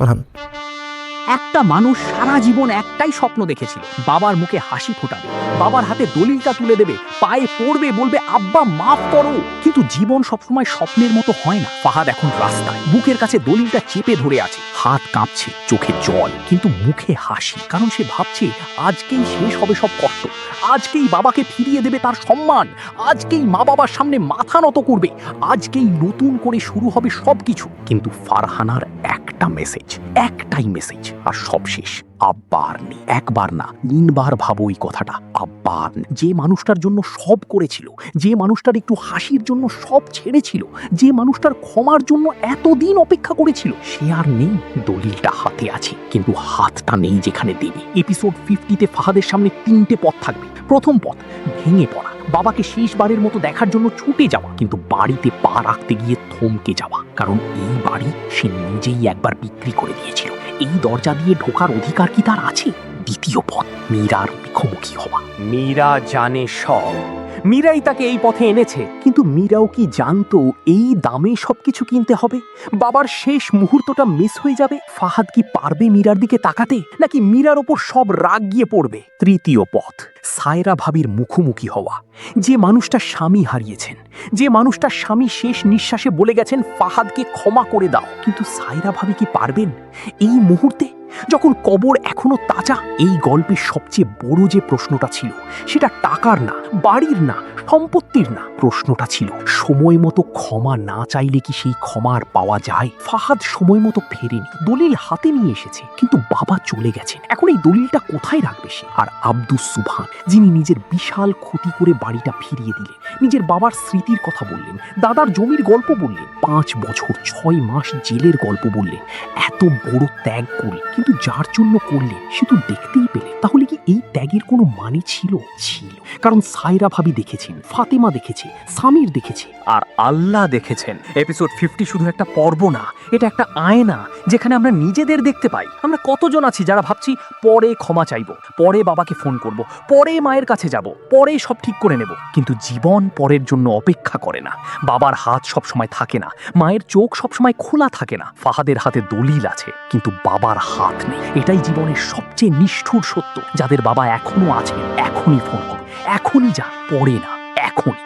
ফারহান। একটা মানুষ সারা জীবন একটাই স্বপ্ন দেখেছিল, বাবার মুখে হাসি ফোটাবে, বাবার হাতে দলিলটা তুলে দেবে, পায়ে পড়বে, বলবে আব্বা মাফ করো। কিন্তু জীবন সবসময় স্বপ্নের মতো হয় না। ফাহাদ এখন রাস্তায়, বুকের কাছে দলিলটা চেপে ধরে আছে, হাত কাঁপছে, চোখে জল, কিন্তু মুখে হাসি, কারণ সে ভাবছে আজকেই শেষ হবে সব কষ্ট, আজকেই বাবাকে ফিরিয়ে দেবে তার সম্মান, আজকেই মা বাবার সামনে মাথা নত করবে, আজকেই নতুন করে শুরু হবে সবকিছু। কিন্তু ফারহানার একটা মেসেজ, একটাই মেসেজ, আর সব শেষ। আব্বা আর নেই। একবার না, 3 বার ভাবো এই কথাটা, আব্বা আর নেই। যে মানুষটার জন্য সব করেছিল, যে মানুষটার একটু হাসির জন্য সব ছেড়েছিল, যে মানুষটার ক্ষমার জন্য এতদিন অপেক্ষা করেছিল, সে আর নেই। দলিলটা হাতে আছে, কিন্তু হাতটা নেই যেখানে দেবে। এপিসোড 50-তে ফাহাদের সামনে 3টে পথ থাকবে। প্রথম পথ, ভেঙে পড়া, বাবাকে শেষবারের মতো দেখার জন্য ছুটে যাওয়া, কিন্তু বাড়িতে পা রাখতে গিয়ে থমকে যাওয়া, কারণ এই বাড়ি সে নিজেই একবার বিক্রি করে দিয়েছিল। এই দরজা দিয়ে ঢোকার অধিকার কি তার আছে? দ্বিতীয় পথ, মীরার মুখোমুখি হওয়া। মীরা জানে সব, মীরাই তাকে এই পথে এনেছে, কিন্তু মীরাও কি জানতো এই দামে সবকিছু কিনতে হবে? বাবার শেষ মুহূর্তটা মিস হয়ে যাবে। ফাহাদ কি পারবে মীরার দিকে তাকাতে, নাকি মীরার ওপর সব রাগ গিয়ে পড়বে? তৃতীয় পথ, সায়রা ভাবির মুখোমুখি হওয়া। যে মানুষটা স্বামী হারিয়েছেন, যে মানুষটা স্বামী শেষ নিঃশ্বাসে বলে গেছেন ফাহাদকে ক্ষমা করে দাও, কিন্তু সায়রা ভাবি কি পারবেন এই মুহূর্তে, যখন কবর এখনো তাজা? এই গল্পের সবচেয়ে বড় যে প্রশ্নটা ছিল, সেটা টাকার না, বাড়ির না, সম্পত্তির না, প্রশ্নটা ছিল সময় মতো ক্ষমা না চাইলে কি সেই ক্ষমা আর পাওয়া যায়? ফাহাদ সময় মতো ফেরেনি, দলিল হাতে নিয়ে এসেছে, কিন্তু বাবা চলে গেছেন। এখন এই দলিলটা কোথায় রাখবে সে? আর আব্দুস সুবহান, যিনি নিজের বিশাল ক্ষতি করে বাড়িটা ফিরিয়ে দিলেন, নিজের বাবার স্মৃতির কথা বললেন, দাদার জমির গল্প বললেন, 5 বছর 6 মাস জেলের গল্প বললেন, এত বড় ত্যাগ করলেন, কিন্তু যার জন্য করলেন সে তো দেখতেই পেলেন। তাহলে কি এই ত্যাগের কোনো মানে ছিল? ছিল, কারণ সায়রা ভাবি দেখেছেন, ফাতেমা দেখেছে, সামির দেখেছে, আর আল্লাহ দেখেছেন। এপিসোড 50 শুধু একটা পর্ব না, এটা একটা আয়না, যেখানে আমরা নিজেদের দেখতে পাই। আমরা কতজন আছি যারা ভাবছি পরে ক্ষমা চাইবো, পরে বাবাকে ফোন করব, পরে মায়ের কাছে যাব, পরে সব ঠিক করে নেব। কিন্তু জীবন পরের জন্য অপেক্ষা করে না। বাবার হাত সব সময় থাকে না, মায়ের চোখ সব সময় খোলা থাকে না। ফাহাদের হাতে দলিল আছে, কিন্তু বাবার হাত নেই। এটাই জীবনের সবচেয়ে নিষ্ঠুর সত্য। যাদের বাবা এখনো আছে, এখনই ফোন করো, এখনই যা, পরে না, এখনই।